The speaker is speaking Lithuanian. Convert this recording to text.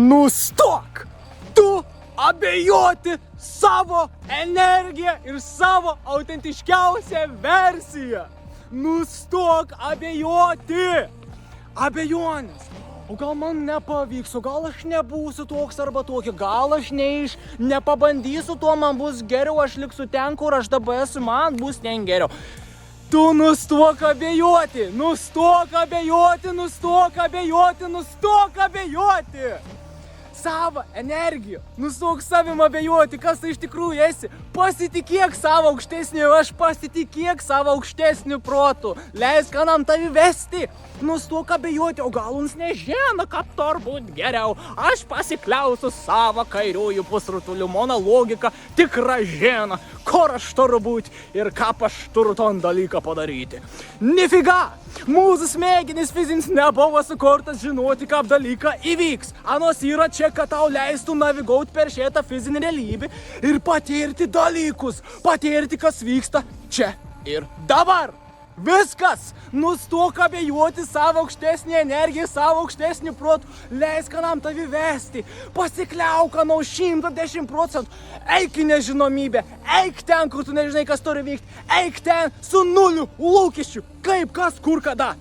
Nustok! Tu abejoti savo energiją ir savo autentiškiausią versiją. Nustok abejoti. Abejonės. O gal man nepavyks, o gal aš nebūsiu toks arba tokį, gal aš nepabandysiu, tuo man bus geriau, aš liksiu ten, kur aš dabar esu, man bus ten geriau. Tu nustok abejoti, nustok abejoti, nustok abejoti, nustok abejoti. Savo energiją, nustok savim abejoti, kas tai iš tikrųjų esi. Pasitikėk savo aukštesniu aš, pasitikėk savo aukštesniu protu. Leisk kanam tavi vesti. Nustok abejoti, o gal uns nežino, kaip turbūt geriau. Aš pasikliausiu savo kairiųjų pusrutulių mano logika tikra žino, kur aš turiu būti ir kaip aš turiu ton dalyką padaryti. Nifiga! Mūsų smegenys fizinis nebuvo sukurtas žinoti, kaip dalyką įvyks. Anos yra čia, kad tau leistų navigauti per šitą fizinį realybę ir patirti dalykus, patirti, kas vyksta čia ir dabar. Viskas! Nustok abejoti savo aukštesnį energiją, savo aukštesnį protų. Leisk kanam tavi vesti. Pasikliauk nuo 110%. Eik į nežinomybę. Eik ten, kur tu nežinai, kas turi vykti. Eik ten su nuliu lūkesčių. Kaip, kas, kur, kada.